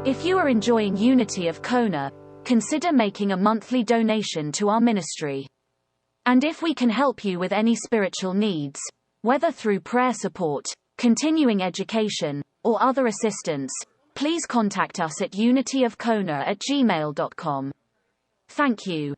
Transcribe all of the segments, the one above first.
If you are enjoying Unity of Kona, consider making a monthly donation to our ministry. And if we can help you with any spiritual needs, whether through prayer support, continuing education, or other assistance, please contact us at unityofkona@gmail.com. Thank you.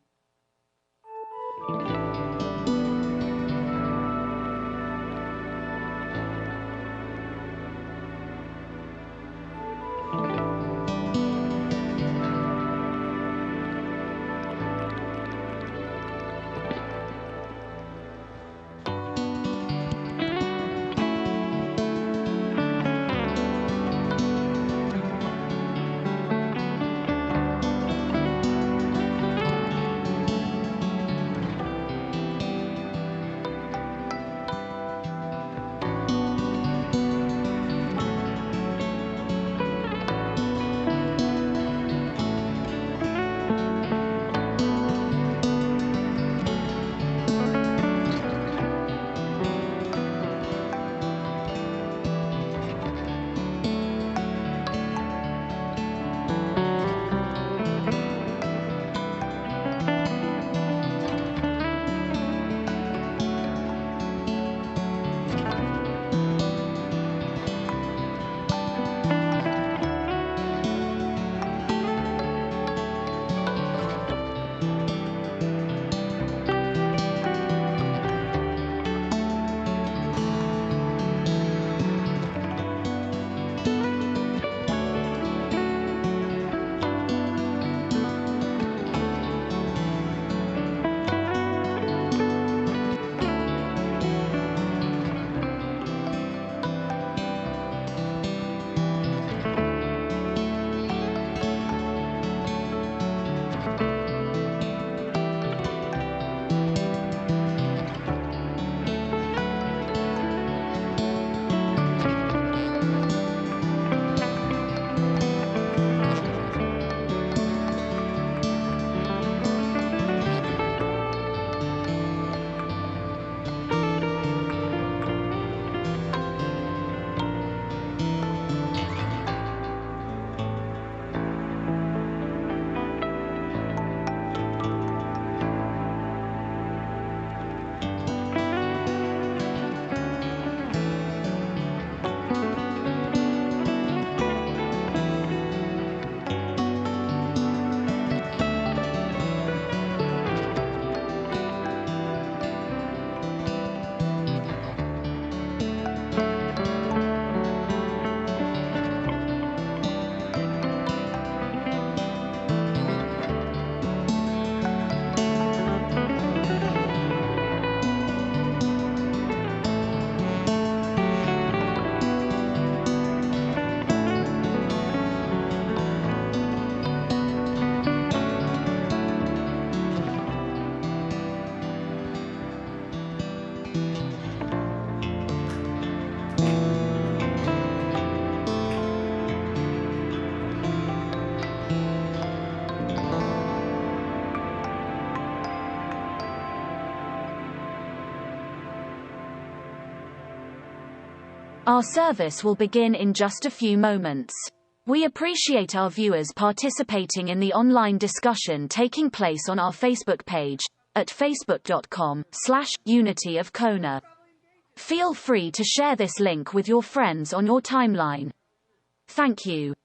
Our service will begin in just a few moments. We appreciate our viewers participating in the online discussion taking place on our Facebook page at facebook.com/unityofkona. Feel free to share this link with your friends on your timeline. Thank you.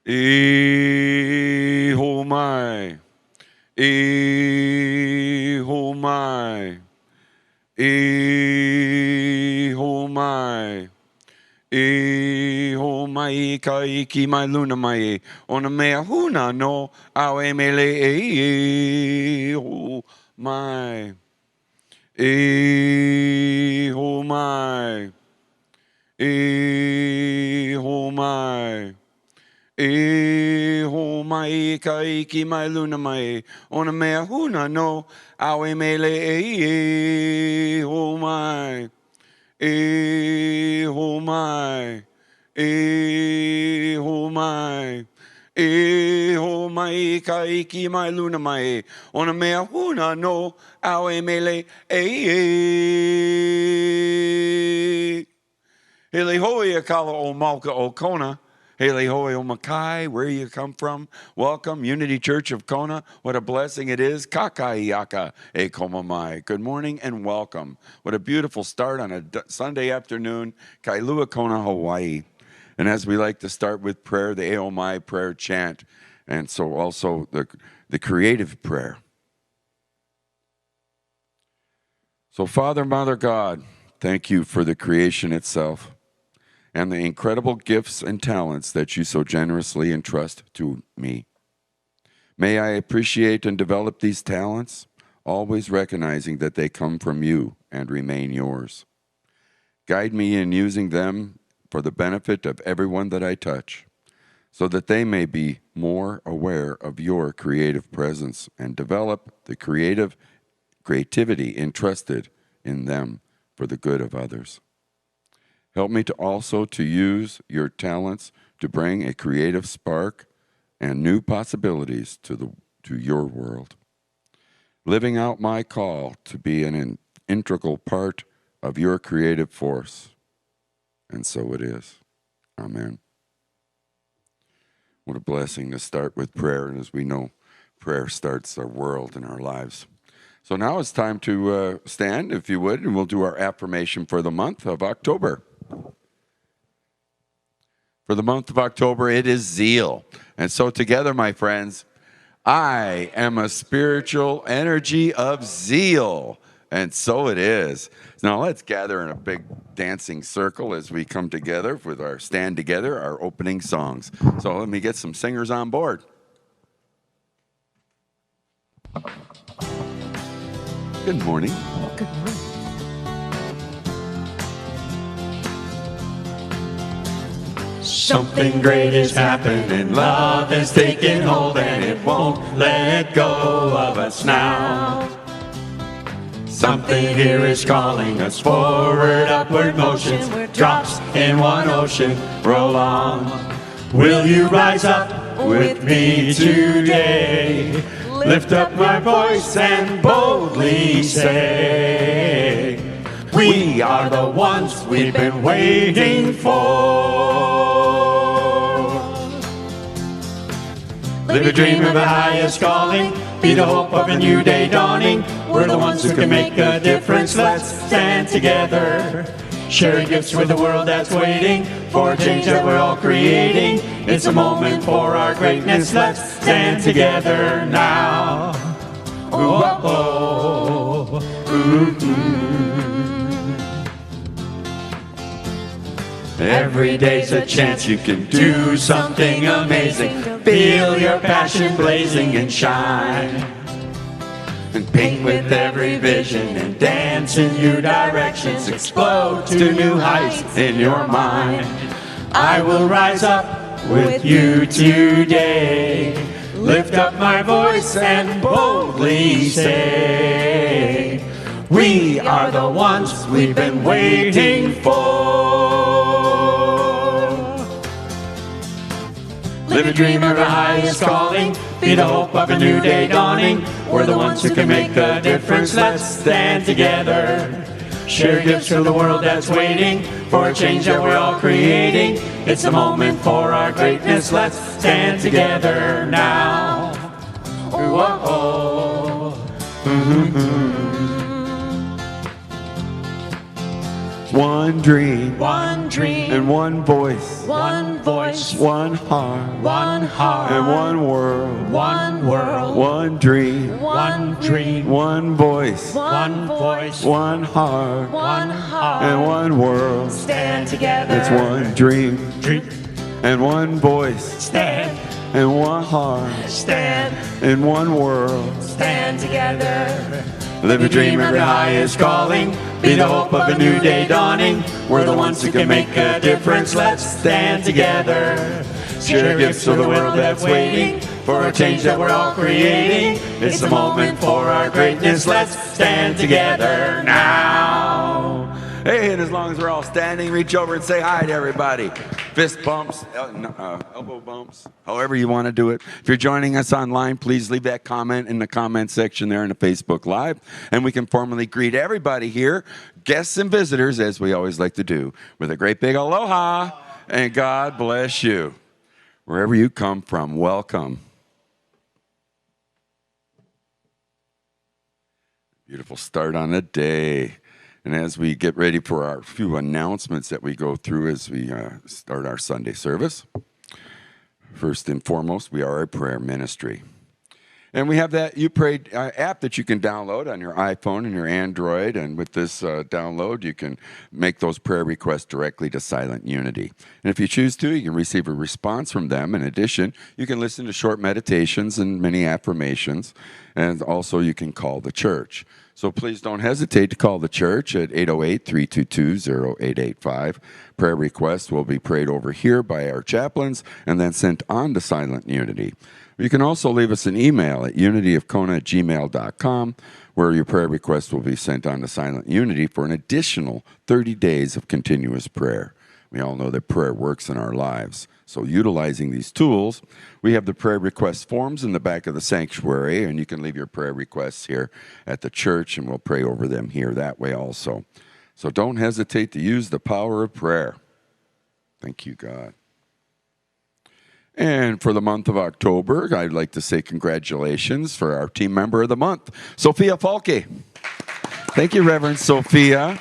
E ho mai. E ho mai. E ho mai. E ho mai ka iki mai luna mai ona mea huna no au e mele e ho mai. E ho mai. E ho mai. E ho mai ka iki mai luna mai ona mea huna no au e mele e ho mai. E ho mai. E ho mai. E ho mai ka iki mai luna mai ona mea huna no au e mele e. Hele hoi a kala o Malka o Kona. Hele hoi o Makai, where you come from. Welcome, Unity Church of Kona. What a blessing it is. Kakaiaka e komamai. Good morning and welcome. What a beautiful start on a Sunday afternoon. Kailua Kona, Hawaii. And as we like to start with prayer, the Aomai prayer chant. And so also the creative prayer. So Father, Mother God, thank you for the creation itself and the incredible gifts and talents that you so generously entrust to me. May I appreciate and develop these talents, always recognizing that they come from you and remain yours. Guide me in using them for the benefit of everyone that I touch, so that they may be more aware of your creative presence and develop the creativity entrusted in them for the good of others. Help me to also to use your talents to bring a creative spark and new possibilities to your world. Living out my call to be an integral part of your creative force. And so it is. Amen. What a blessing to start with prayer. And as we know, prayer starts our world and our lives. So now it's time to stand, if you would, and we'll do our affirmation for the month of October. For the month of October, it is zeal. And so together, my friends, I am a spiritual energy of zeal. And so it is. Now let's gather in a big dancing circle as we come together with our stand together, our opening songs. So let me get some singers on board. Good morning. Good morning. Something great is happening, love is taking hold, and it won't let go of us now. Something here is calling us forward, upward motions, drops in one ocean, roll on. Will you rise up with me today? Lift up my voice and boldly say, we are the ones we've been waiting for. Live a dream of the highest calling, be the hope of a new day dawning. We're the ones who can make a difference, let's stand together. Share gifts with the world that's waiting for a change that we're all creating. It's a moment for our greatness, let's stand together now. Oh, oh, oh. Every day's a chance you can do something amazing. Feel your passion blazing and shine. And paint with every vision and dance in new directions. Explode to new heights in your mind. I will rise up with you today. Lift up my voice and boldly say, we are the ones we've been waiting for. Live a dream of the highest calling, be the hope of a new day dawning. We're the ones who can make a difference, let's stand together. Share gifts for the world that's waiting for a change that we're all creating. It's a moment for our greatness, let's stand together now. Whoa. One dream. One dream. And one voice. One voice. One heart. One heart. And one world. One world. One dream. One dream. One voice. One voice. One heart. One heart. And one world. Stand together. It's one dream. Dream. And one voice. Stand. And one heart. Stand. In one world. Stand together. Live a dream, every high is calling. Be the hope of a new day dawning. We're the ones who can make a difference. Let's stand together. Share gifts to the world that's waiting for a change that we're all creating. It's the moment for our greatness. Let's stand together now. Hey, and as long as we're all standing, reach over and say hi to everybody. Fist bumps, elbow bumps, however you want to do it. If you're joining us online, please leave that comment in the comment section there in the Facebook Live. And we can formally greet everybody here, guests and visitors, as we always like to do, with a great big aloha. And God bless you. Wherever you come from, welcome. Beautiful start on the day. And as we get ready for our few announcements that we go through as we start our Sunday service, first and foremost, we are a prayer ministry. And we have that You Pray app that you can download on your iPhone and your Android. And with this download, you can make those prayer requests directly to Silent Unity. And if you choose to, you can receive a response from them. In addition, you can listen to short meditations and many affirmations. And also, you can call the church. So please don't hesitate to call the church at 808-322-0885. Prayer requests will be prayed over here by our chaplains and then sent on to Silent Unity. You can also leave us an email at unityofkona@gmail.com, where your prayer requests will be sent on to Silent Unity for an additional 30 days of continuous prayer. We all know that prayer works in our lives. So utilizing these tools, we have the prayer request forms in the back of the sanctuary, and you can leave your prayer requests here at the church, and we'll pray over them here that way also. So don't hesitate to use the power of prayer. Thank you, God. And for the month of October, I'd like to say congratulations for our team member of the month, Sophia Falke. Thank you, Reverend Sophia.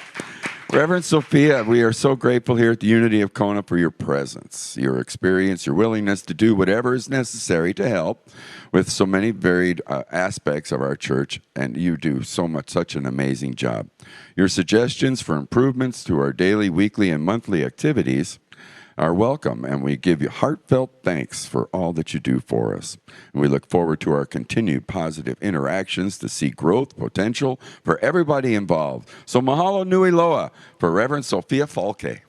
Reverend Sophia, we are so grateful here at the Unity of Kona for your presence, your experience, your willingness to do whatever is necessary to help with so many varied aspects of our church, and you do such an amazing job. Your suggestions for improvements to our daily, weekly, and monthly activities are welcome, and we give you heartfelt thanks for all that you do for us. And we look forward to our continued positive interactions to see growth potential for everybody involved. So mahalo nui loa for Reverend Sophia Falke.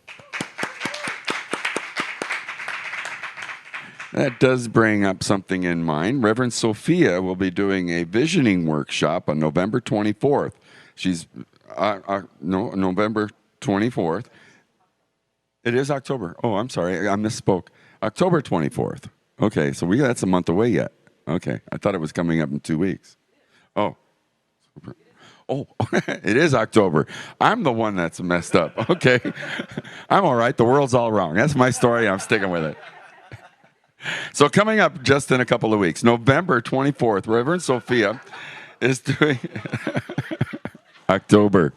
That does bring up something in mind. Reverend Sophia will be doing a visioning workshop on November 24th. She's November 24th. It is October. Oh, I'm sorry. I misspoke. October 24th. Okay, so that's a month away yet. Okay, I thought it was coming up in 2 weeks. Oh, it is October. I'm the one that's messed up. Okay, I'm all right. The world's all wrong. That's my story. I'm sticking with it. So coming up just in a couple of weeks, November 24th, Reverend Sophia is doing October.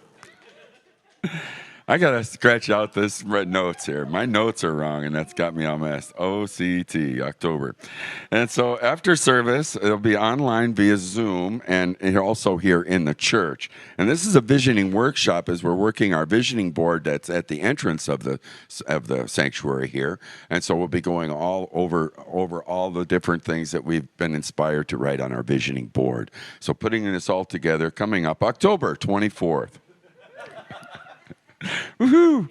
I got to scratch out this red notes here. My notes are wrong, and that's got me all messed. OCT, October. And so after service, it'll be online via Zoom and also here in the church. And this is a visioning workshop as we're working our visioning board that's at the entrance of the sanctuary here. And so we'll be going all over all the different things that we've been inspired to write on our visioning board. So putting this all together, coming up October 24th. Woohoo!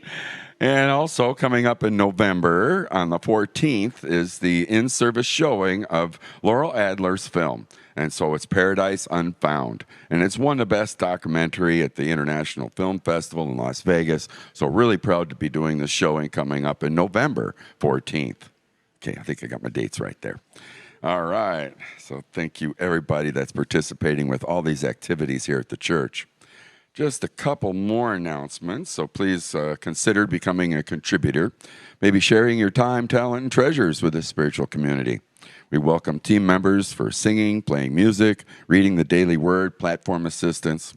And also coming up in November on the 14th is the in-service showing of Laurel Adler's film. And so it's Paradise Unfound. And it's won the best documentary at the International Film Festival in Las Vegas. So really proud to be doing this showing coming up in November 14th. Okay, I think I got my dates right there. All right. So thank you, everybody that's participating with all these activities here at the church. Just a couple more announcements, so please consider becoming a contributor, maybe sharing your time, talent, and treasures with the spiritual community. We welcome team members for singing, playing music, reading the daily word, platform assistance.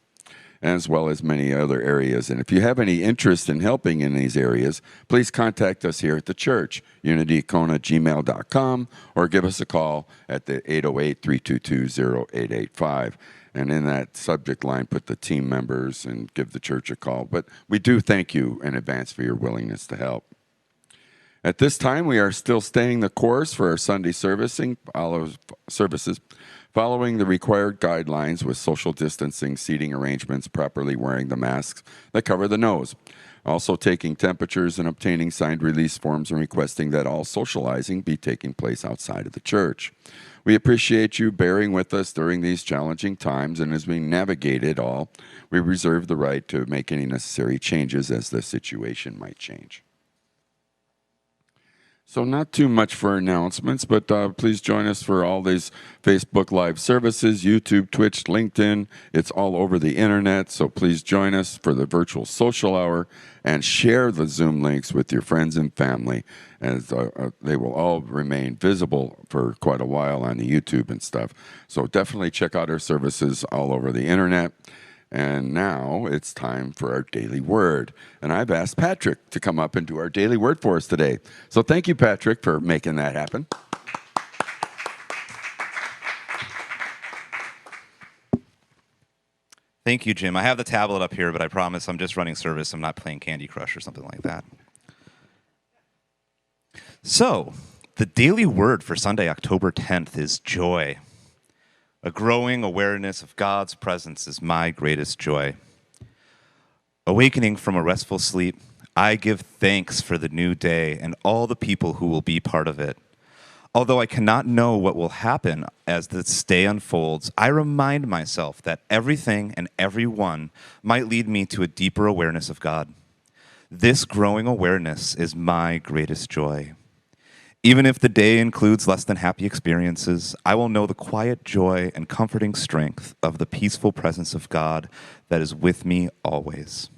as well as many other areas. And if you have any interest in helping in these areas, please contact us here at the church, unitycona@gmail.com, or give us a call at the 808-322-0885. And in that subject line, put the team members and give the church a call. But we do thank you in advance for your willingness to help. At this time, we are still staying the course for our Sunday services, following the required guidelines with social distancing, seating arrangements, properly wearing the masks that cover the nose. Also taking temperatures and obtaining signed release forms and requesting that all socializing be taking place outside of the church. We appreciate you bearing with us during these challenging times, and as we navigate it all, we reserve the right to make any necessary changes as the situation might change. So not too much for announcements, but please join us for all these Facebook Live services, YouTube, Twitch, LinkedIn. It's all over the internet, so please join us for the virtual social hour and share the Zoom links with your friends and family, as they will all remain visible for quite a while on the YouTube and stuff. So definitely check out our services all over the internet. And now it's time for our daily word. And I've asked Patrick to come up and do our daily word for us today. So thank you, Patrick, for making that happen. Thank you, Jim. I have the tablet up here, but I promise I'm just running service. I'm not playing Candy Crush or something like that. So, the daily word for Sunday, October 10th is joy. A growing awareness of God's presence is my greatest joy. Awakening from a restful sleep, I give thanks for the new day and all the people who will be part of it. Although I cannot know what will happen as this day unfolds, I remind myself that everything and everyone might lead me to a deeper awareness of God. This growing awareness is my greatest joy. Even if the day includes less than happy experiences, I will know the quiet joy and comforting strength of the peaceful presence of God that is with me always.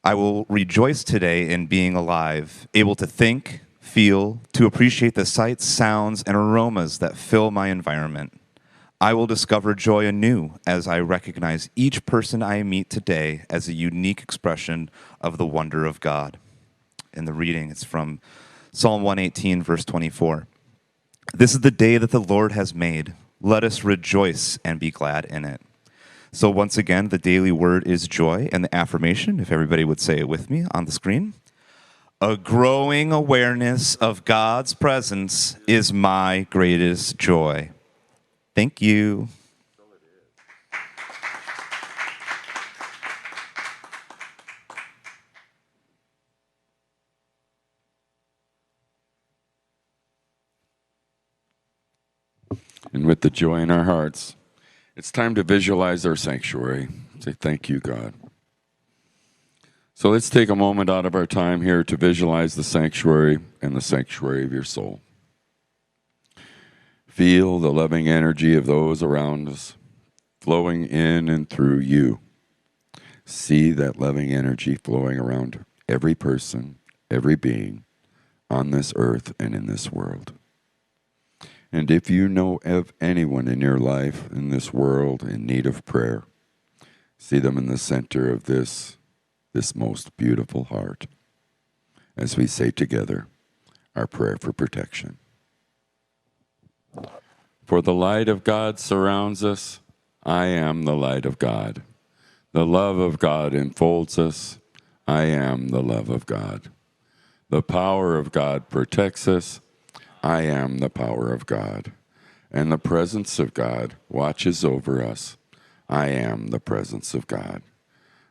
I will rejoice today in being alive, able to think, feel, to appreciate the sights, sounds, and aromas that fill my environment. I will discover joy anew as I recognize each person I meet today as a unique expression of the wonder of God. In the reading, it's from Psalm 118, verse 24. This is the day that the Lord has made. Let us rejoice and be glad in it. So once again, the daily word is joy, and the affirmation, if everybody would say it with me on the screen. A growing awareness of God's presence is my greatest joy. Thank you. And with the joy in our hearts, it's time to visualize our sanctuary. Say, thank you, God. So let's take a moment out of our time here to visualize the sanctuary and the sanctuary of your soul. Feel the loving energy of those around us flowing in and through you. See that loving energy flowing around every person, every being on this earth and in this world. And if you know of anyone in your life, in this world, in need of prayer, see them in the center of this most beautiful heart as we say together our prayer for protection. For the light of God surrounds us. I am the light of God. The love of God enfolds us. I am the love of God. The power of God protects us. I am the power of God, and the presence of God watches over us. I am the presence of God.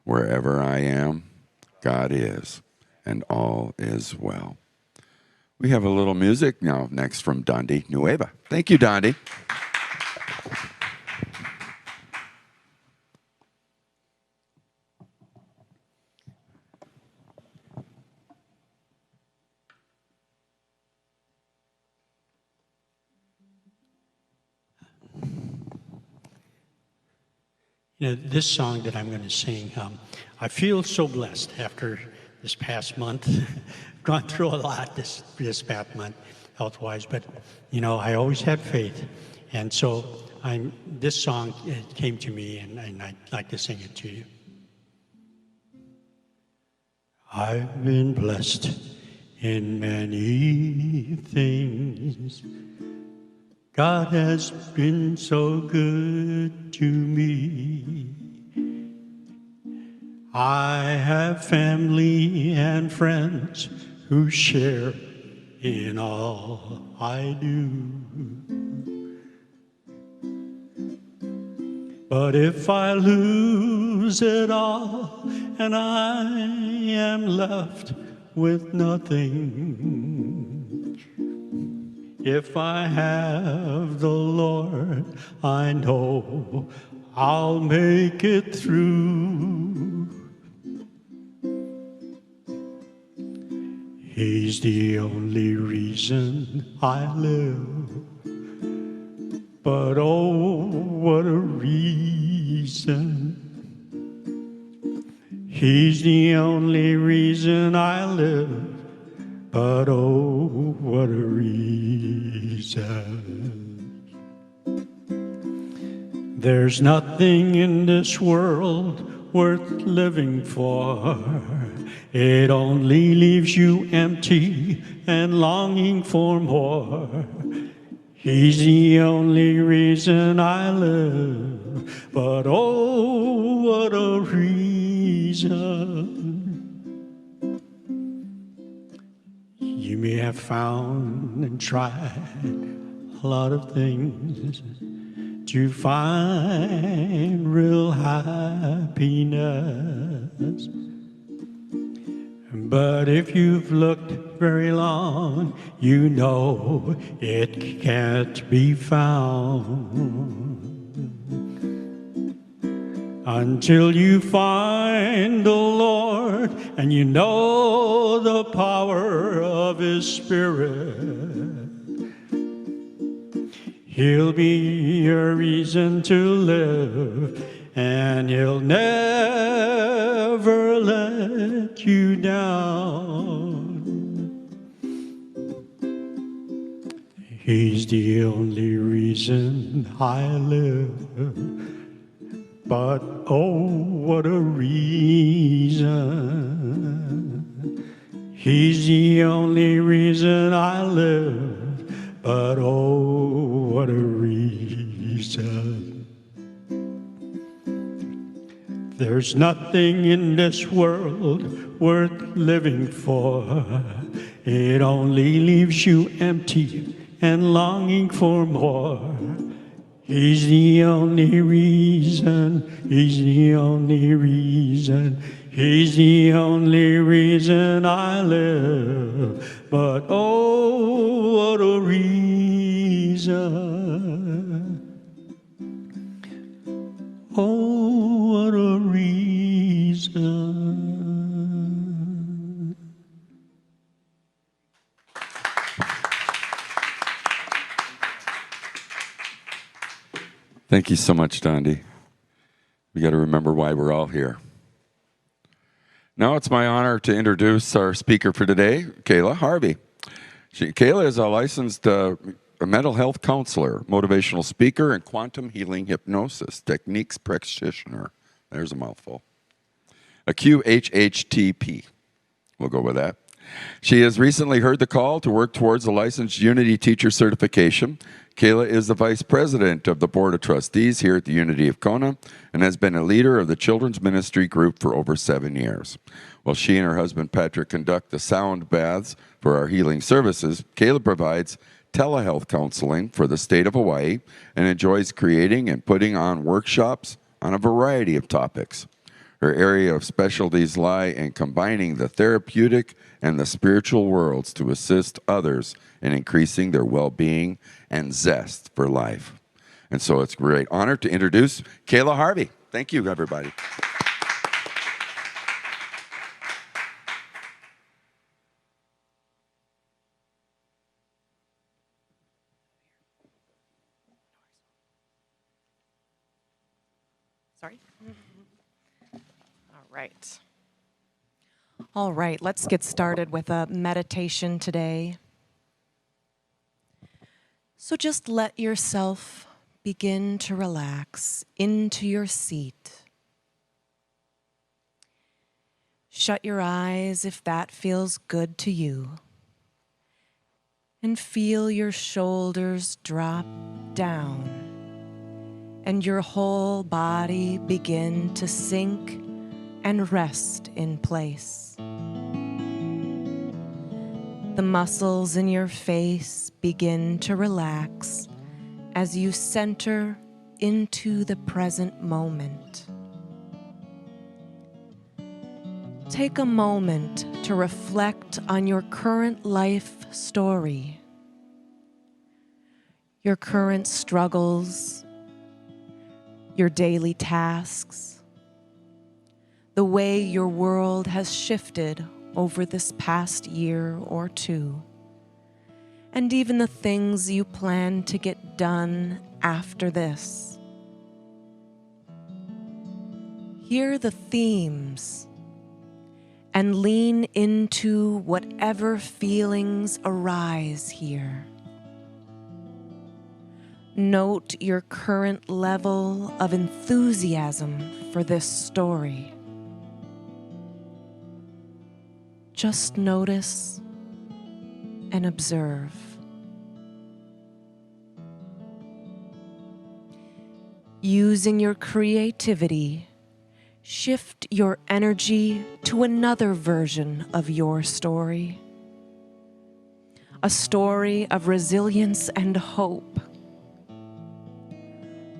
Wherever I am, God is, and all is well. We have a little music now next from Dondi Nueva. Thank you, Dondi. You know, this song that I'm going to sing, I feel so blessed after this past month. I've gone through a lot this past month, health-wise, but, you know, I always had faith. And so this song it came to me, and I'd like to sing it to you. I've been blessed in many things. God has been so good to me. I have family and friends who share in all I do. But if I lose it all and I am left with nothing, if I have the Lord, I know I'll make it through. He's the only reason I live. But oh, what a reason. He's the only reason I live. But oh, what a reason. There's nothing in this world worth living for. It only leaves you empty and longing for more. He's the only reason I live, but oh, what a reason. You may have found and tried a lot of things to find real happiness. But if you've looked very long, you know it can't be found. Until you find the Lord and you know the power of His Spirit, He'll be your reason to live, and He'll never let you down. He's the only reason I live, but oh, what a reason. He's the only reason I live, but oh, what a reason. There's nothing in this world worth living for. It only leaves you empty and longing for more. He's the only reason, He's the only reason, He's the only reason I live. But oh, what a reason. Oh, what a reason. Thank you so much, Dondi. We got to remember why we're all here. Now it's my honor to introduce our speaker for today, Kayla Harvey. Kayla is a licensed mental health counselor, motivational speaker, and quantum healing hypnosis techniques practitioner. There's a mouthful. A QHHTP. We'll go with that. She has recently heard the call to work towards a licensed Unity teacher certification. Kayla is the vice president of the Board of Trustees here at the Unity of Kona and has been a leader of the children's ministry group for over 7 years. While she and her husband Patrick conduct the sound baths for our healing services, Kayla provides telehealth counseling for the state of Hawaii and enjoys creating and putting on workshops on a variety of topics. Her area of specialties lie in combining the therapeutic and the spiritual worlds to assist others in increasing their well-being and zest for life. And so it's a great honor to introduce Kayla Harvey. Thank you, everybody. Sorry. All right, let's get started with a meditation today. So just let yourself begin to relax into your seat. Shut your eyes if that feels good to you. And feel your shoulders drop down and your whole body begin to sink and rest in place. The muscles in your face begin to relax as you center into the present moment. Take a moment to reflect on your current life story, your current struggles, your daily tasks, the way your world has shifted over this past year or two, and even the things you plan to get done after this. Hear the themes and lean into whatever feelings arise here. Note your current level of enthusiasm for this story. Just notice and observe. Using your creativity, shift your energy to another version of your story. A story of resilience and hope.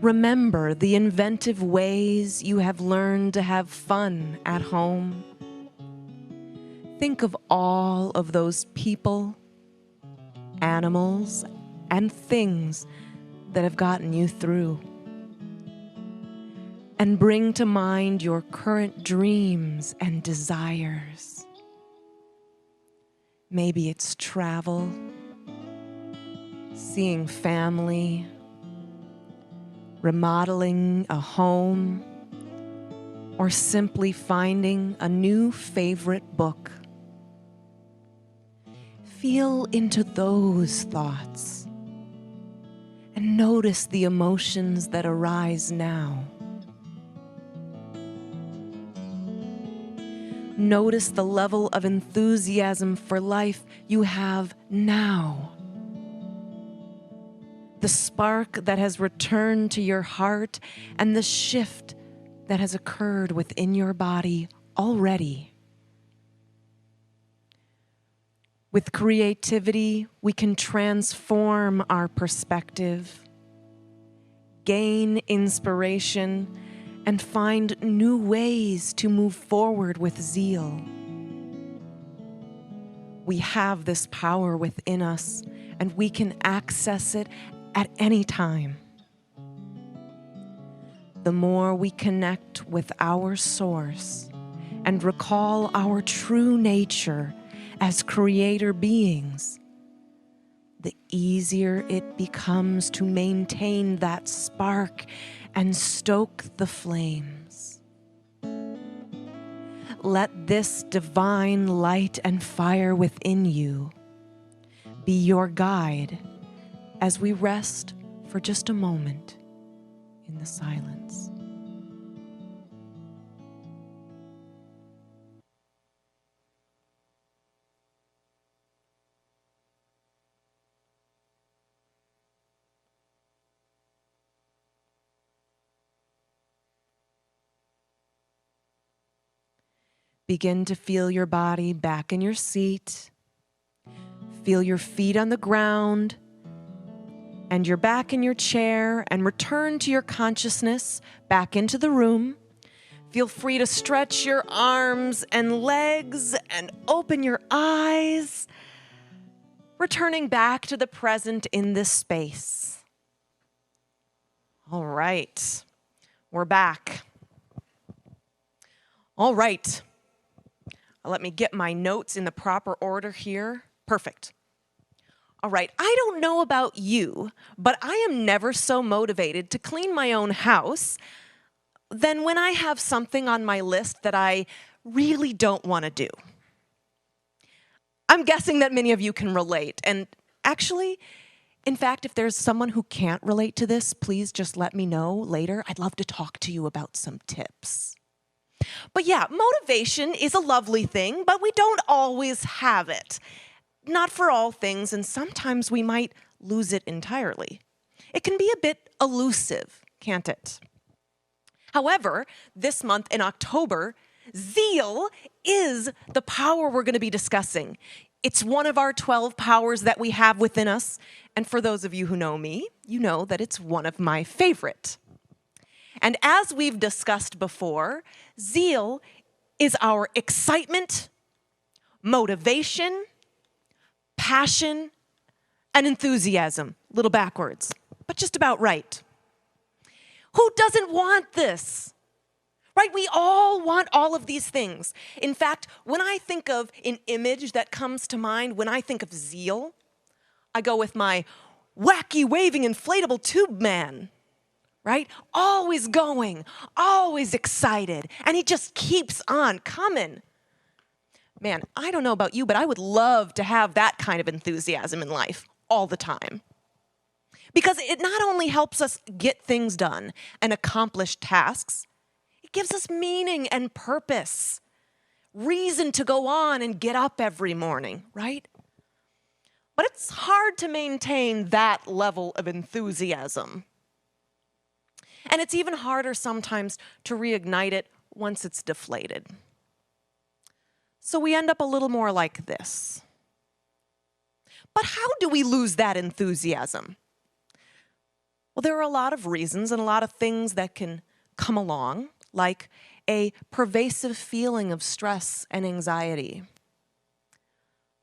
Remember the inventive ways you have learned to have fun at home. Think of all of those people, animals, and things that have gotten you through. And bring to mind your current dreams and desires. Maybe it's travel, seeing family, remodeling a home, or simply finding a new favorite book. Feel into those thoughts and notice the emotions that arise now. Notice the level of enthusiasm for life you have now. The spark that has returned to your heart and the shift that has occurred within your body already. With creativity, we can transform our perspective, gain inspiration, and find new ways to move forward with zeal. We have this power within us, and we can access it at any time. The more we connect with our source and recall our true nature as creator beings, the easier it becomes to maintain that spark and stoke the flames. Let this divine light and fire within you be your guide as we rest for just a moment in the silence. Begin to feel your body back in your seat. Feel your feet on the ground and your back in your chair, and return to your consciousness back into the room. Feel free to stretch your arms and legs and open your eyes, returning back to the present in this space. All right, we're back. All right. Let me get my notes in the proper order here. Perfect. All right, I don't know about you, but I am never so motivated to clean my own house than when I have something on my list that I really don't want to do. I'm guessing that many of you can relate, and actually, In fact, if there's someone who can't relate to this, please just let me know later. I'd love to talk to you about some tips. But yeah, motivation is a lovely thing, but we don't always have it. Not for all things, and sometimes we might lose it entirely. It can be a bit elusive, can't it? However, this month in October, zeal is the power we're going to be discussing. It's one of our 12 powers that we have within us. And for those of you who know me, you know that it's one of my favorite. And as we've discussed before, zeal is our excitement, motivation, passion, and enthusiasm. A little backwards, but just about right. Who doesn't want this? Right? We all want all of these things. In fact, when I think of an image that comes to mind, when I think of zeal, I go with my wacky, waving, inflatable tube man, right? Always going, always excited, and he just keeps on coming. Man, I don't know about you, but I would love to have that kind of enthusiasm in life all the time. Because it not only helps us get things done and accomplish tasks, it gives us meaning and purpose, reason to go on and get up every morning, right? But it's hard to maintain that level of enthusiasm. And it's even harder sometimes to reignite it once it's deflated. So we end up a little more like this. But how do we lose that enthusiasm? Well, there are a lot of reasons and a lot of things that can come along, like a pervasive feeling of stress and anxiety,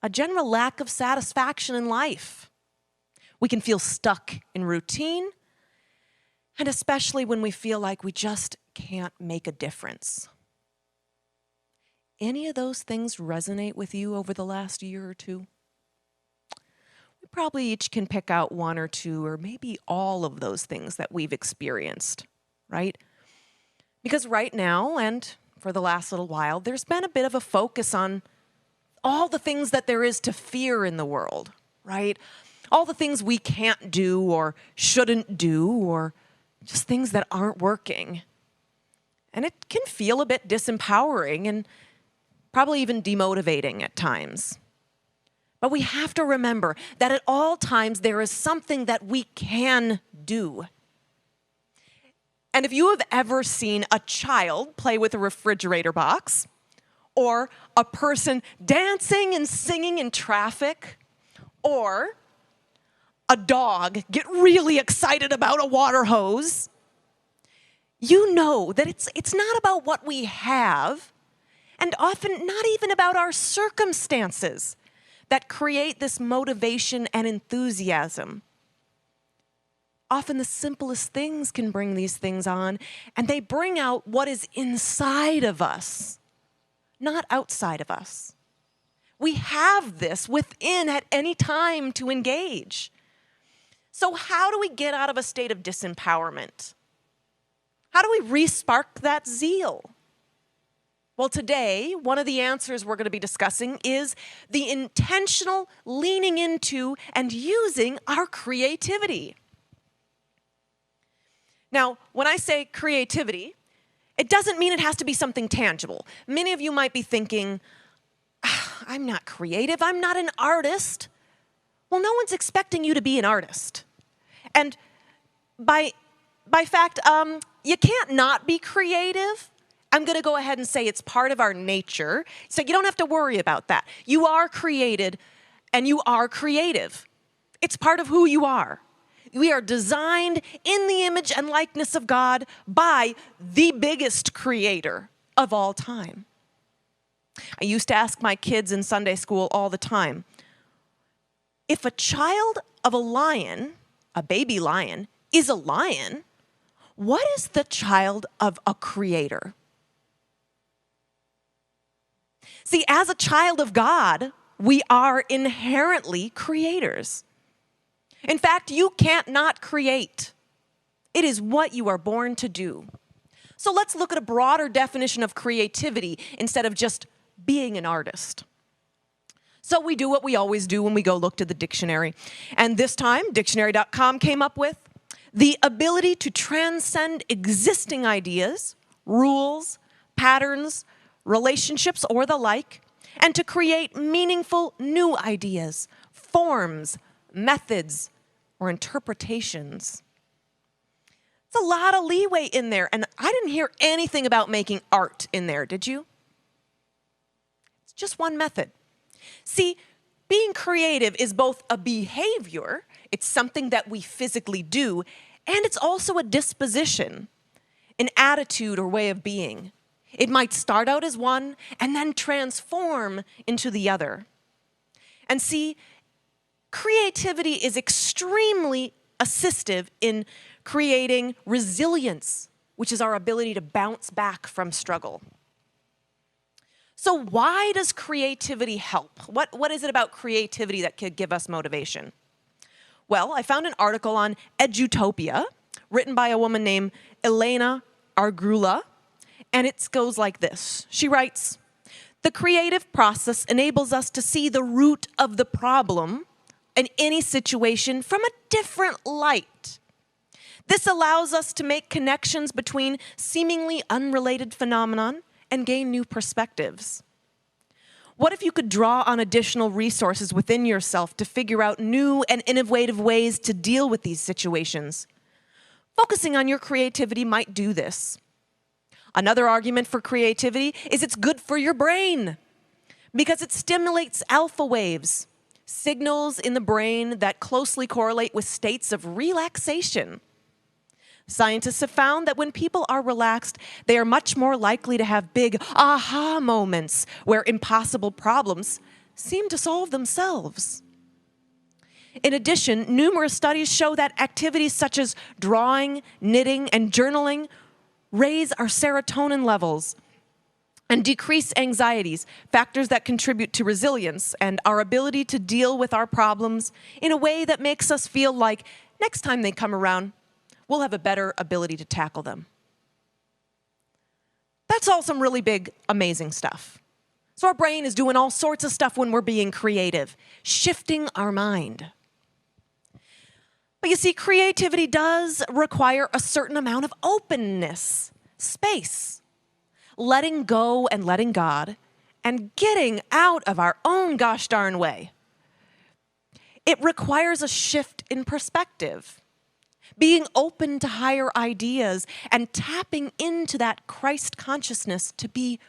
a general lack of satisfaction in life. We can feel stuck in routine, and especially when we feel like we just can't make a difference. Any of those things resonate with you over the last year or two? We probably each can pick out one or two or maybe all of those things that we've experienced, right? Because right now, and for the last little while, there's been a bit of a focus on all the things that there is to fear in the world, right? All the things we can't do or shouldn't do, or just things that aren't working. And it can feel a bit disempowering and probably even demotivating at times. But we have to remember that at all times there is something that we can do. And if you have ever seen a child play with a refrigerator box, or a person dancing and singing in traffic, or a dog get really excited about a water hose, you know that it's not about what we have, and often not even about our circumstances that create this motivation and enthusiasm. Often the simplest things can bring these things on, and they bring out what is inside of us, not outside of us. We have this within at any time to engage. So how do we get out of a state of disempowerment? How do we re-spark that zeal? Well, today, one of the answers we're going to be discussing is the intentional leaning into and using our creativity. Now, when I say creativity, it doesn't mean it has to be something tangible. Many of you might be thinking, I'm not creative, I'm not an artist. Well, no one's expecting you to be an artist. And by fact, you can't not be creative. I'm going to go ahead and say it's part of our nature, so you don't have to worry about that. You are created, and you are creative. It's part of who you are. We are designed in the image and likeness of God by the biggest creator of all time. I used to ask my kids in Sunday school all the time, if a child of a lion, a baby lion, is a lion, what is the child of a creator? See, as a child of God, we are inherently creators. In fact, you can't not create. It is what you are born to do. So let's look at a broader definition of creativity instead of just being an artist. So we do what we always do when we go look to the dictionary. And this time, dictionary.com came up with the ability to transcend existing ideas, rules, patterns, relationships, or the like, and to create meaningful new ideas, forms, methods, or interpretations. It's a lot of leeway in there, and I didn't hear anything about making art in there, did you? It's just one method. See, being creative is both a behavior, it's something that we physically do, and it's also a disposition, an attitude or way of being. It might start out as one and then transform into the other. And see, creativity is extremely assistive in creating resilience, which is our ability to bounce back from struggle. So why does creativity help? What is it about creativity that could give us motivation? Well, I found an article on Edutopia, written by a woman named Elena Argula, and it goes like this. She writes, "The creative process enables us to see the root of the problem in any situation from a different light. This allows us to make connections between seemingly unrelated phenomenon and gain new perspectives. What if you could draw on additional resources within yourself to figure out new and innovative ways to deal with these situations? Focusing on your creativity might do this. Another argument for creativity is it's good for your brain because it stimulates alpha waves, signals in the brain that closely correlate with states of relaxation. Scientists have found that when people are relaxed, they are much more likely to have big aha moments where impossible problems seem to solve themselves. In addition, numerous studies show that activities such as drawing, knitting, and journaling raise our serotonin levels and decrease anxieties, factors that contribute to resilience and our ability to deal with our problems in a way that makes us feel like next time they come around, we'll have a better ability to tackle them. That's all some really big, amazing stuff. So our brain is doing all sorts of stuff when we're being creative, shifting our mind. But you see, creativity does require a certain amount of openness, space, letting go and letting God, and getting out of our own gosh darn way. It requires a shift in perspective, being open to higher ideas and tapping into that Christ consciousness to be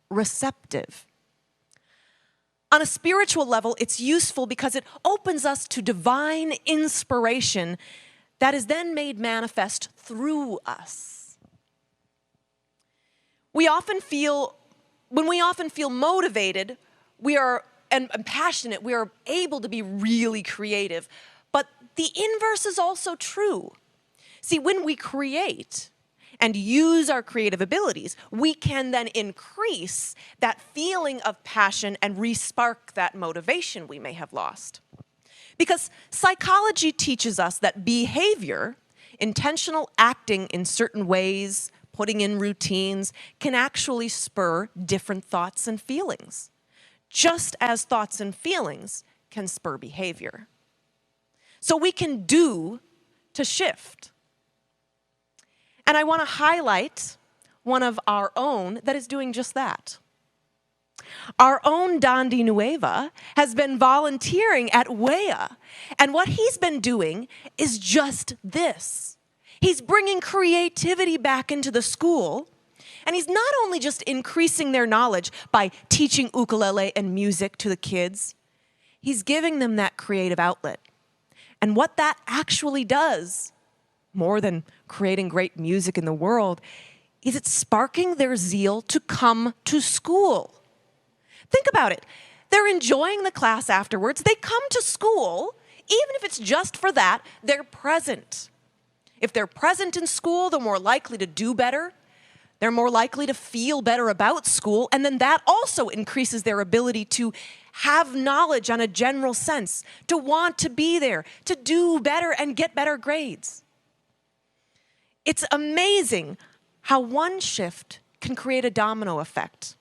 receptive. On a spiritual level, it's useful because it opens us to divine inspiration that is then made manifest through us. When we often feel motivated, and passionate, we are able to be really creative. But the inverse is also true. See, when we create and use our creative abilities, we can then increase that feeling of passion and re-spark that motivation we may have lost. Because psychology teaches us that behavior, intentional acting in certain ways, putting in routines, can actually spur different thoughts and feelings, just as thoughts and feelings can spur behavior. So we can do to shift. And I want to highlight one of our own that is doing just that. Our own Dandi Nueva has been volunteering at WEA, and what he's been doing is just this. He's bringing creativity back into the school, and he's not only just increasing their knowledge by teaching ukulele and music to the kids, he's giving them that creative outlet. And what that actually does, more than creating great music in the world, is it's sparking their zeal to come to school. Think about it. They're enjoying the class afterwards. They come to school. Even if it's just for that, they're present. If they're present in school, they're more likely to do better. They're more likely to feel better about school. And then that also increases their ability to have knowledge on a general sense, to want to be there, to do better and get better grades. It's amazing how one shift can create a domino effect.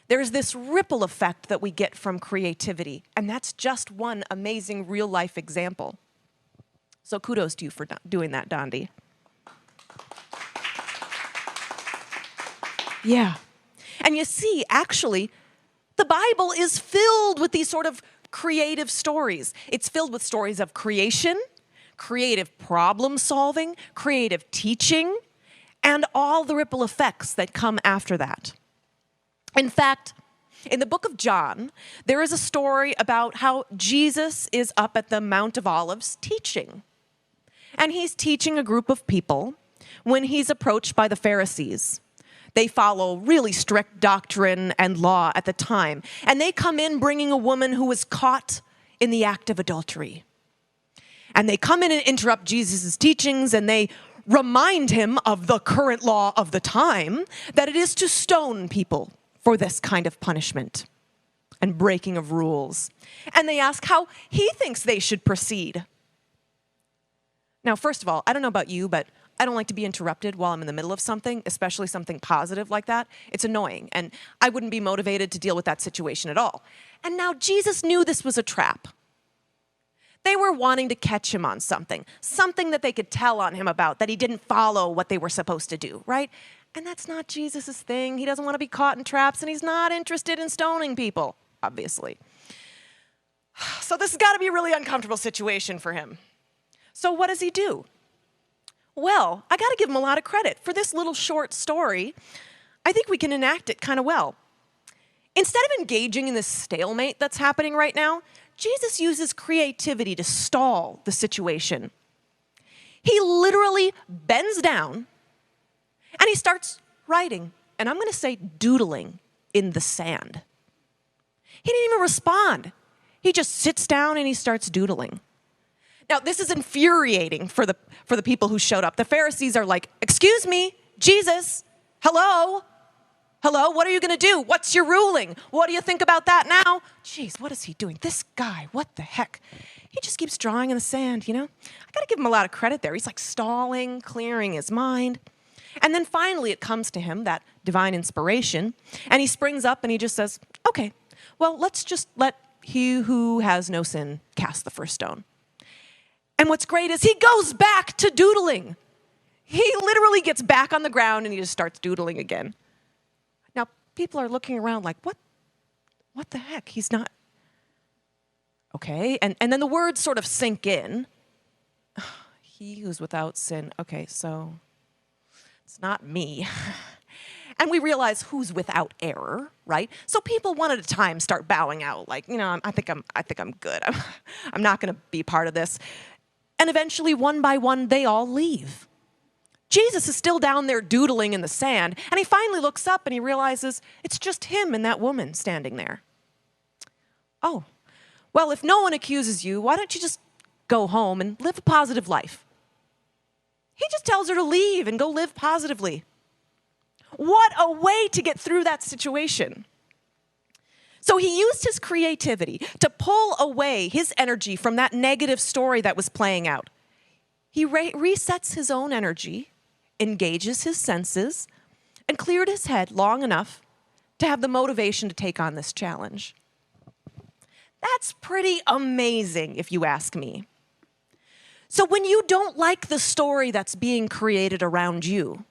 There's this ripple effect that we get from creativity, and that's just one amazing real-life example. So kudos to you for doing that, Dondi. Yeah. And you see, actually, the Bible is filled with these sort of creative stories. It's filled with stories of creation, creative problem solving, creative teaching, and all the ripple effects that come after that. In fact, in the book of John, there is a story about how Jesus is up at the Mount of Olives teaching. And he's teaching a group of people when he's approached by the Pharisees. They follow really strict doctrine and law at the time. And they come in bringing a woman who was caught in the act of adultery. And they come in and interrupt Jesus' teachings, and they remind him of the current law of the time, that it is to stone people for this kind of punishment and breaking of rules. And they ask how he thinks they should proceed. Now, first of all, I don't know about you, but I don't like to be interrupted while I'm in the middle of something, especially something positive like that. It's annoying, and I wouldn't be motivated to deal with that situation at all. And now Jesus knew this was a trap. They were wanting to catch him on something that they could tell on him about, that he didn't follow what they were supposed to do, right? And that's not Jesus' thing. He doesn't want to be caught in traps, and he's not interested in stoning people, obviously. So this has got to be a really uncomfortable situation for him. So what does he do? Well, I got to give him a lot of credit. For this little short story, I think we can enact it kind of well. Instead of engaging in this stalemate that's happening right now, Jesus uses creativity to stall the situation. He literally bends down and he starts writing, and I'm going to say doodling, in the sand. He didn't even respond. He just sits down and he starts doodling. Now, this is infuriating for the people who showed up. The Pharisees are like, "Excuse me, Jesus, hello? Hello, what are you going to do? What's your ruling? What do you think about that now?" Jeez, what is he doing? This guy, what the heck? He just keeps drawing in the sand, you know? I got to give him a lot of credit there. He's like stalling, clearing his mind. And then finally it comes to him, that divine inspiration, and he springs up and he just says, "Okay, well, let's just let he who has no sin cast the first stone." And what's great is he goes back to doodling. He literally gets back on the ground and he just starts doodling again. Now, people are looking around like, what the heck? He's not. Okay, and then the words sort of sink in. He who's without sin. Okay, so it's not me. And we realize who's without error, right? So people one at a time start bowing out, like, you know, I think I'm good. I'm not going to be part of this. And eventually, one by one, they all leave. Jesus is still down there doodling in the sand, and he finally looks up and he realizes it's just him and that woman standing there. "Oh, well, if no one accuses you, why don't you just go home and live a positive life?" He just tells her to leave and go live positively. What a way to get through that situation. So he used his creativity to pull away his energy from that negative story that was playing out. He resets his own energy, engages his senses, and cleared his head long enough to have the motivation to take on this challenge. That's pretty amazing, if you ask me. So when you don't like the story that's being created around you,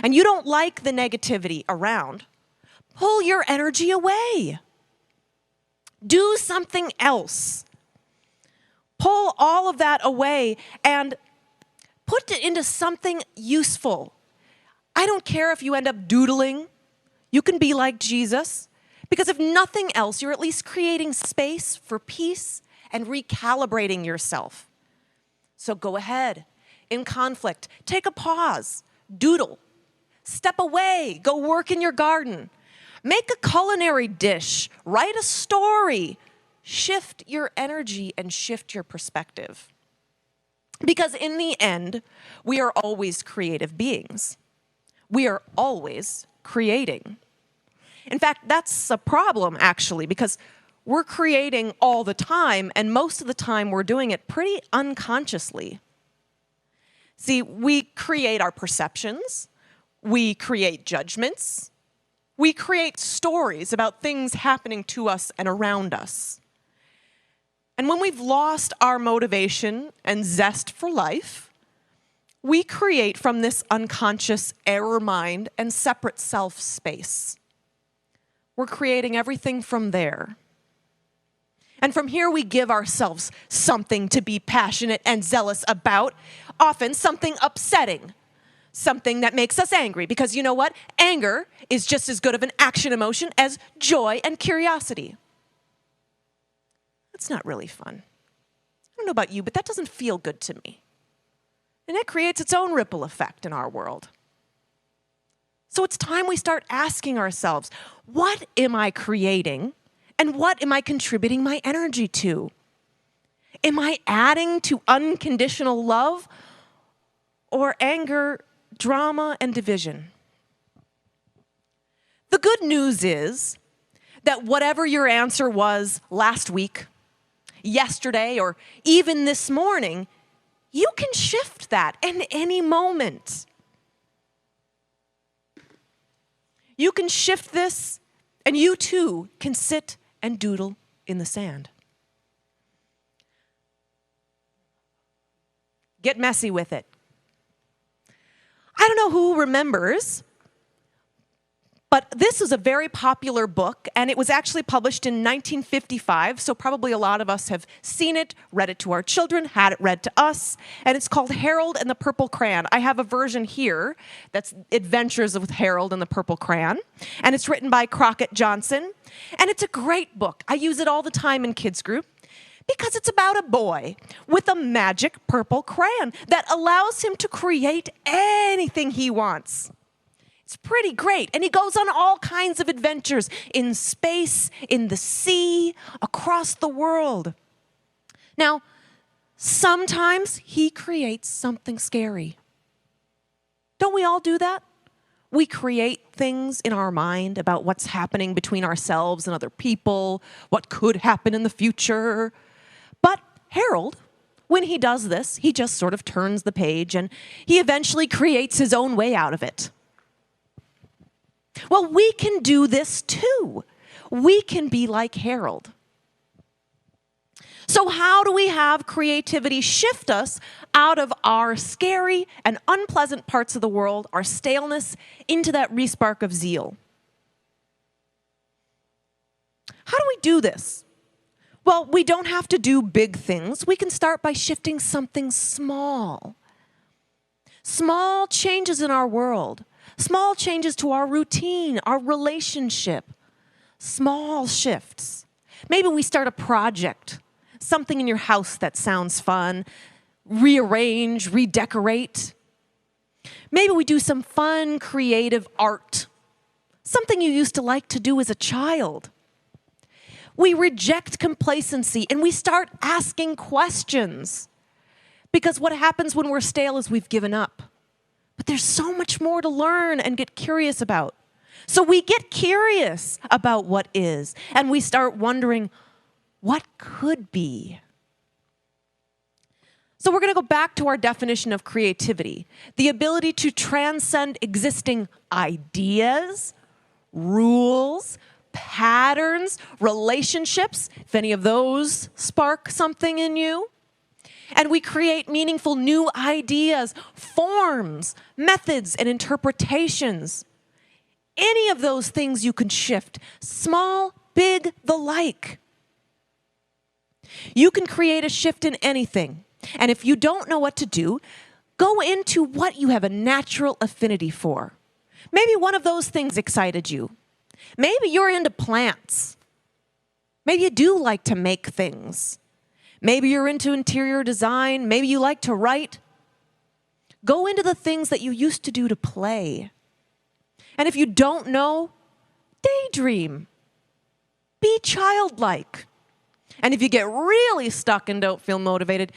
and you don't like the negativity around, pull your energy away. Do something else. Pull all of that away and put it into something useful. I don't care if you end up doodling. You can be like Jesus, because if nothing else, you're at least creating space for peace and recalibrating yourself. So go ahead. In conflict, take a pause, doodle, step away, go work in your garden. Make a culinary dish, write a story, shift your energy and shift your perspective. Because in the end, we are always creative beings. We are always creating. In fact, that's a problem, actually, because we're creating all the time, and most of the time we're doing it pretty unconsciously. See, we create our perceptions, we create judgments, We create stories about things happening to us and around us. And when we've lost our motivation and zest for life, we create from this unconscious error mind and separate self space. We're creating everything from there. And from here, we give ourselves something to be passionate and zealous about, often something upsetting, something that makes us angry. Because you know what? Anger is just as good of an action emotion as joy and curiosity. That's not really fun. I don't know about you, but that doesn't feel good to me. And it creates its own ripple effect in our world. So it's time we start asking ourselves, what am I creating? And what am I contributing my energy to? Am I adding to unconditional love or anger, drama, and division? The good news is that whatever your answer was last week, yesterday, or even this morning, you can shift that in any moment. You can shift this, and you too can sit and doodle in the sand. Get messy with it. I don't know who remembers, but this is a very popular book, and it was actually published in 1955, so probably a lot of us have seen it, read it to our children, had it read to us, and it's called Harold and the Purple Crayon. I have a version here that's Adventures with Harold and the Purple Crayon, and it's written by Crockett Johnson, and it's a great book. I use it all the time in kids group because it's about a boy with a magic purple crayon that allows him to create anything he wants. It's pretty great. And he goes on all kinds of adventures in space, in the sea, across the world. Now, sometimes he creates something scary. Don't we all do that? We create things in our mind about what's happening between ourselves and other people, what could happen in the future. But Harold, when he does this, he just sort of turns the page and he eventually creates his own way out of it. Well, we can do this too. We can be like Harold. So how do we have creativity shift us out of our scary and unpleasant parts of the world, our staleness, into that respark of zeal? How do we do this? Well, we don't have to do big things. We can start by shifting something small. Small changes in our world. Small changes to our routine, our relationship. Small shifts. Maybe we start a project, something in your house that sounds fun, rearrange, redecorate. Maybe we do some fun, creative art, something you used to like to do as a child. We reject complacency and we start asking questions. Because what happens when we're stale is we've given up. But there's so much more to learn and get curious about. So we get curious about what is, and we start wondering what could be. So we're going to go back to our definition of creativity, the ability to transcend existing ideas, rules, patterns, relationships, if any of those spark something in you. And we create meaningful new ideas, forms, methods, and interpretations. Any of those things you can shift, small, big, the like. You can create a shift in anything. And if you don't know what to do, go into what you have a natural affinity for. Maybe one of those things excited you. Maybe you're into plants. Maybe you do like to make things. Maybe you're into interior design. Maybe you like to write. Go into the things that you used to do to play. And if you don't know, daydream. Be childlike. And if you get really stuck and don't feel motivated,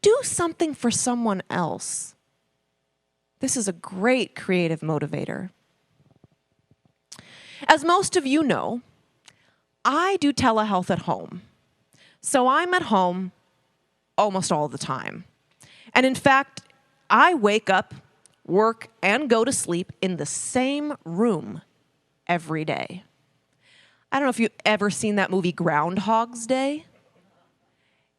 do something for someone else. This is a great creative motivator. As most of you know, I do telehealth at home. So I'm at home almost all the time. And in fact, I wake up, work, and go to sleep in the same room every day. I don't know if you've ever seen that movie Groundhog's Day.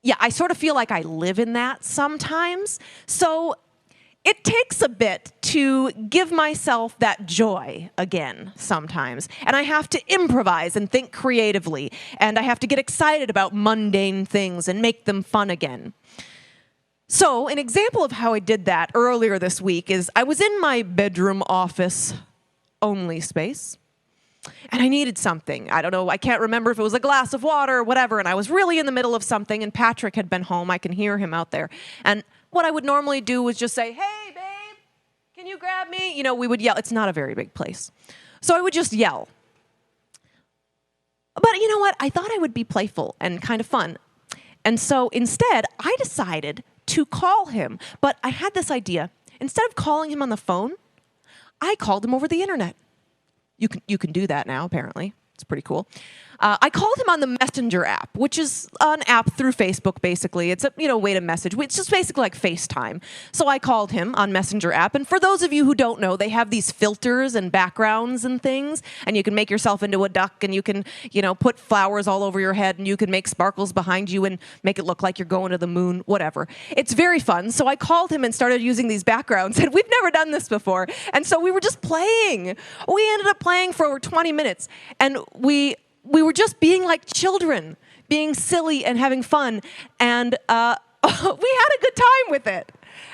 Yeah, I sort of feel like I live in that sometimes. So it takes a bit to give myself that joy again sometimes. And I have to improvise and think creatively. And I have to get excited about mundane things and make them fun again. So an example of how I did that earlier this week is I was in my bedroom office only space. And I needed something. I don't know, I can't remember if it was a glass of water or whatever, and I was really in the middle of something, and Patrick had been home. I can hear him out there. And what I would normally do was just say, "Hey, babe, can you grab me?" You know, we would yell. It's not a very big place. So I would just yell. But you know what? I thought I would be playful and kind of fun. And so instead, I decided to call him. But I had this idea. Instead of calling him on the phone, I called him over the internet. You can do that now, apparently. It's pretty cool. I called him on the Messenger app, which is an app through Facebook, basically. It's a way to message. It's just basically like FaceTime. So I called him on Messenger app. And for those of you who don't know, they have these filters and backgrounds and things. And you can make yourself into a duck, and you can, put flowers all over your head, and you can make sparkles behind you and make it look like you're going to the moon, whatever. It's very fun. So I called him and started using these backgrounds. And we've never done this before. And so we were just playing. We ended up playing for over 20 minutes. And we were just being like children, being silly and having fun. And we had a good time with it.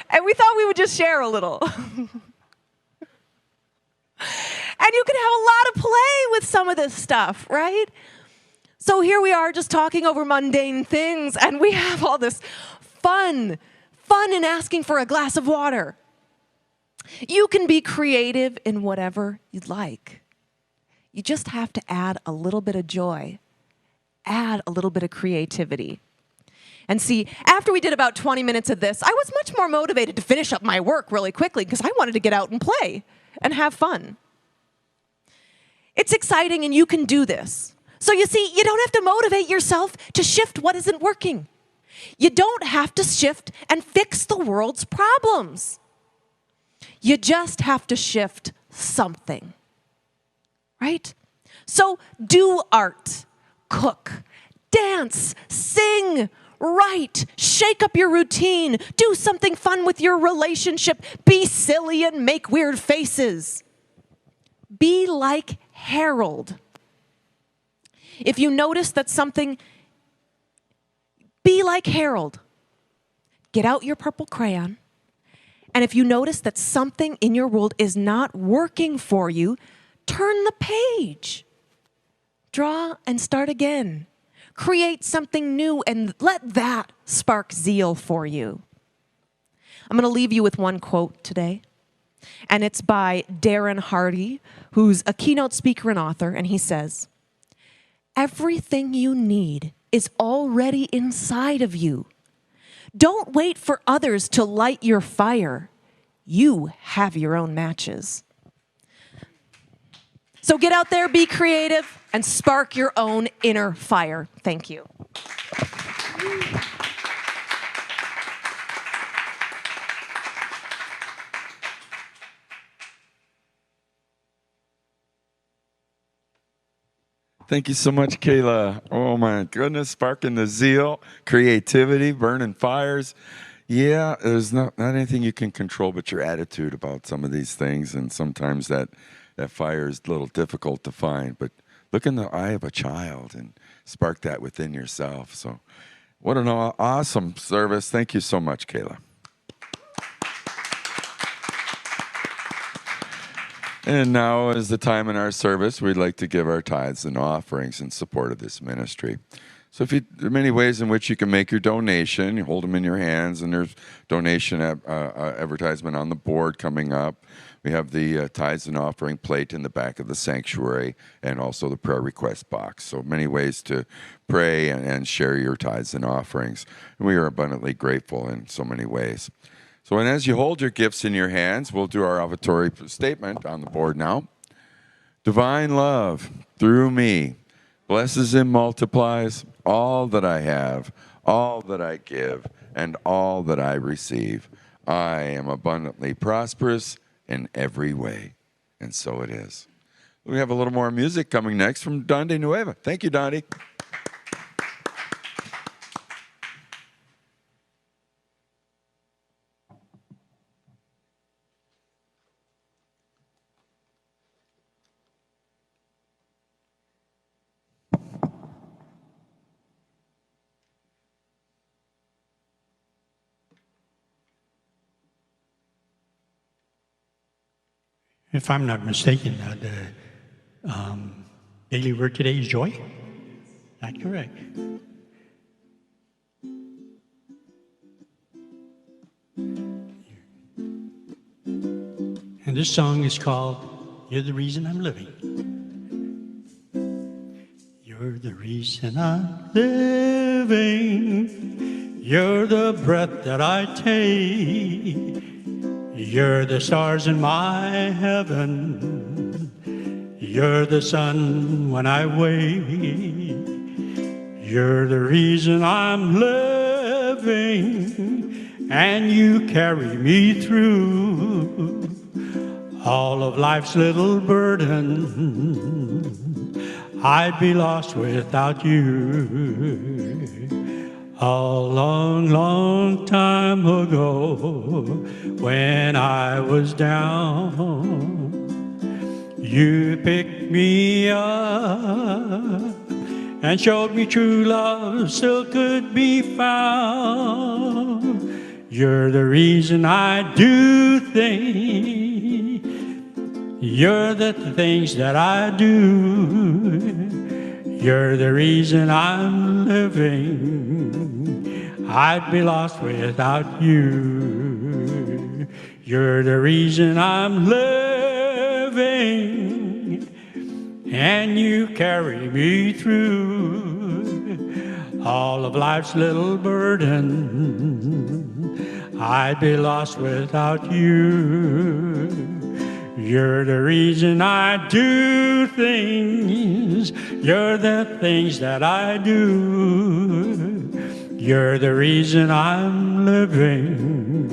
And we thought we would just share a little. And you can have a lot of play with some of this stuff, right? So here we are just talking over mundane things, and we have all this fun in asking for a glass of water. You can be creative in whatever you'd like. You just have to add a little bit of joy, add a little bit of creativity. And see, after we did about 20 minutes of this, I was much more motivated to finish up my work really quickly because I wanted to get out and play and have fun. It's exciting, and you can do this. So you see, you don't have to motivate yourself to shift what isn't working. You don't have to shift and fix the world's problems. You just have to shift something. Right? So do art, cook, dance, sing, write, shake up your routine, do something fun with your relationship, be silly and make weird faces. Be like Harold. If you notice that something, be like Harold. Get out your purple crayon, and if you notice that something in your world is not working for you, turn the page. Draw and start again. Create something new and let that spark zeal for you. I'm going to leave you with one quote today. And it's by Darren Hardy, who's a keynote speaker and author. And he says, "Everything you need is already inside of you. Don't wait for others to light your fire. You have your own matches." So get out there, be creative, and spark your own inner fire. Thank you. Thank you so much, Kayla. Oh my goodness, sparking the zeal, creativity, burning fires. Yeah, there's not anything you can control but your attitude about some of these things, and sometimes that fire is a little difficult to find. But look in the eye of a child and spark that within yourself. So what an awesome service. Thank you so much, Kayla. And now is the time in our service we'd like to give our tithes and offerings in support of this ministry. So there are many ways in which you can make your donation. You hold them in your hands, and there's donation advertisement on the board coming up. We have the tithes and offering plate in the back of the sanctuary, and also the prayer request box. So many ways to pray and share your tithes and offerings. And we are abundantly grateful in so many ways. So, and as you hold your gifts in your hands, we'll do our offertory statement on the board now. Divine love through me blesses and multiplies all that I have, all that I give, and all that I receive. I am abundantly prosperous in every way. And so it is. We have a little more music coming next from Donde Nueva. Thank you, Donde. If I'm not mistaken, the daily word today is joy? Not correct. And this song is called You're the Reason I'm Living. You're the reason I'm living. You're the breath that I take. You're the stars in my heaven. You're the sun when I wake. You're the reason I'm living, and you carry me through all of life's little burden. I'd be lost without you. A long, long time ago, when I was down, you picked me up and showed me true love still could be found. You're the reason I do things. You're the things that I do. You're the reason I'm living. I'd be lost without you. You're the reason I'm living, and you carry me through all of life's little burden. I'd be lost without you. You're the reason I do things. You're the things that I do. You're the reason I'm living.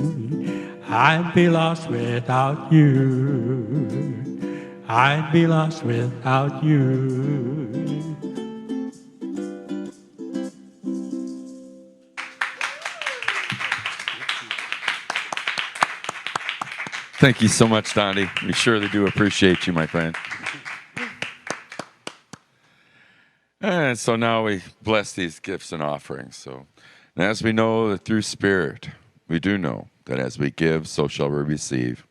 I'd be lost without you. I'd be lost without you. Thank you so much, Donde. We surely do appreciate you, my friend. And so now we bless these gifts and offerings. So, and as we know that through Spirit, we do know that as we give, so shall we receive.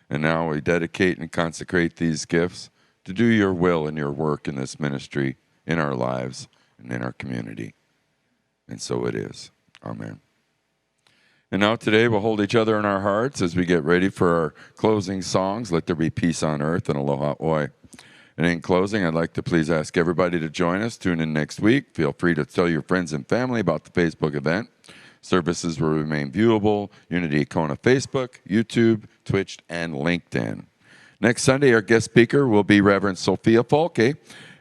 And now we dedicate and consecrate these gifts to do your will and your work in this ministry, in our lives, and in our community. And so it is. Amen. And now today we'll hold each other in our hearts as we get ready for our closing songs, Let There Be Peace on Earth and Aloha Oi. And in closing, I'd like to please ask everybody to join us. Tune in next week. Feel free to tell your friends and family about the Facebook event. Services will remain viewable, Unity Kona Facebook, YouTube, Twitch, and LinkedIn. Next Sunday, our guest speaker will be Reverend Sophia Falke,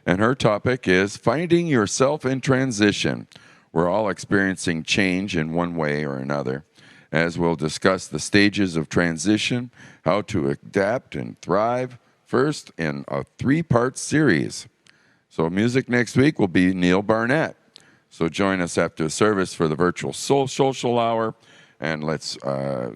and her topic is Finding Yourself in Transition. We're all experiencing change in one way or another, as we'll discuss the stages of transition, how to adapt and thrive, first in a 3-part series. So music next week will be Neil Barnett. So join us after the service for the virtual social hour, and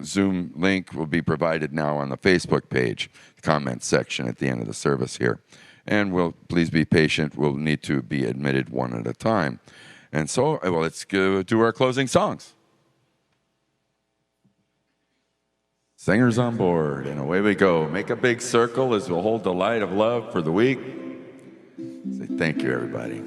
Zoom link will be provided now on the Facebook page, comment section at the end of the service here. And please be patient. We'll need to be admitted one at a time. And so, let's go do our closing songs. Singers on board, and away we go. Make a big circle as we'll hold the light of love for the week. Say thank you, everybody.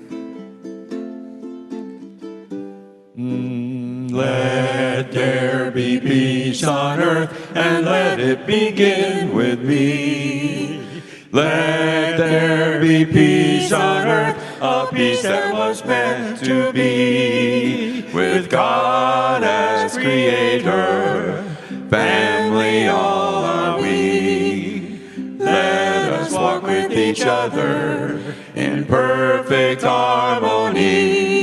Let there be peace on earth, and let it begin with me. Let there be peace on earth, a peace that was meant to be. With God as creator, family all are we. Let us walk with each other in perfect harmony.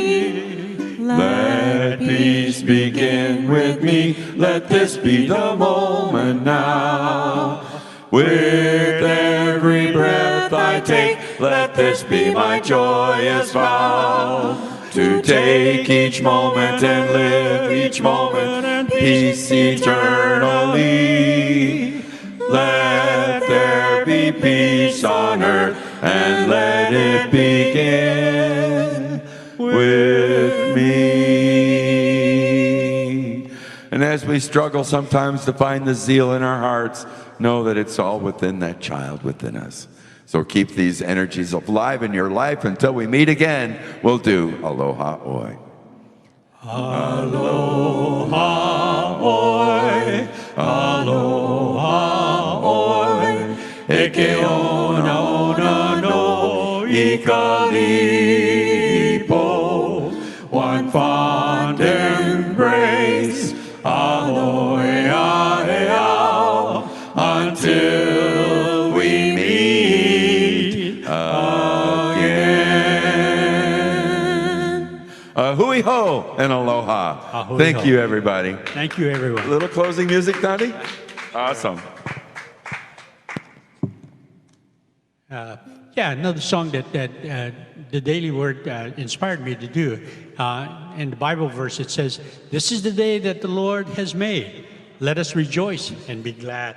Let peace begin with me. Let this be the moment now. With every breath I take, let this be my joyous vow. To take each moment and live each moment in peace eternally. Let there be peace on earth, and let it begin with me. And as we struggle sometimes to find the zeal in our hearts, know that it's all within that child within us. So keep these energies alive in your life until we meet again. We'll do Aloha Oi. Aloha oi, aloha oi, eke ona ona no ikalipo. One fond embrace, aloe ao, until we meet again. Hui ho and aloha. Hui Thank ho. you, everybody. Thank you, everyone. A little closing music, Dottie? Awesome. Another song that the Daily Word inspired me to do. In the Bible verse, it says, "This is the day that the Lord has made. Let us rejoice and be glad."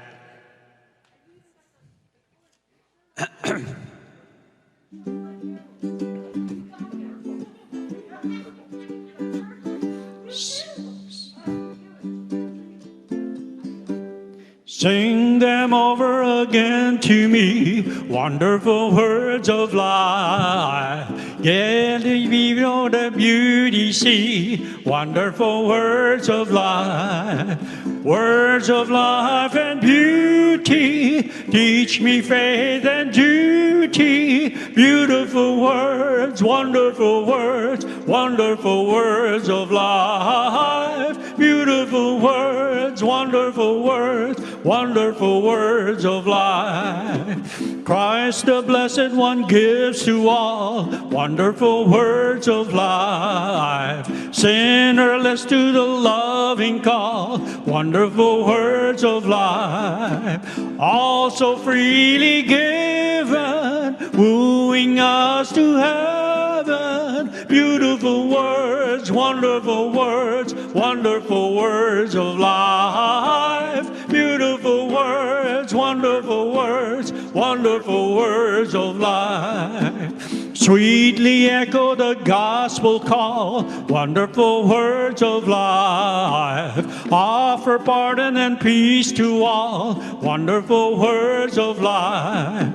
Sing them over again to me, wonderful words of life. Yeah, we know the beauty see, wonderful words of life. Words of life and beauty, teach me faith and duty. Beautiful words, wonderful words, wonderful words of life. Beautiful words, wonderful words, wonderful words of life. Christ the Blessed One gives to all wonderful words of life. Sinnerless to the loving call, wonderful words of life. Also freely given, wooing us to heaven. Beautiful words, wonderful words, wonderful words of life. Beautiful words, wonderful words, wonderful words of life. Sweetly echo the gospel call, wonderful words of life. Offer pardon and peace to all, wonderful words of life.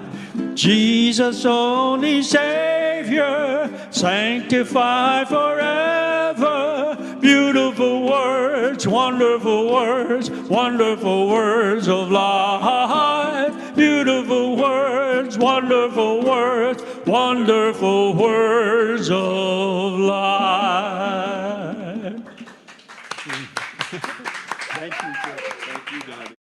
Jesus only Savior, sanctified forever. Beautiful words, wonderful words, wonderful words of life. Beautiful words, wonderful words, wonderful words of life. Thank you, Joe. Thank you, God.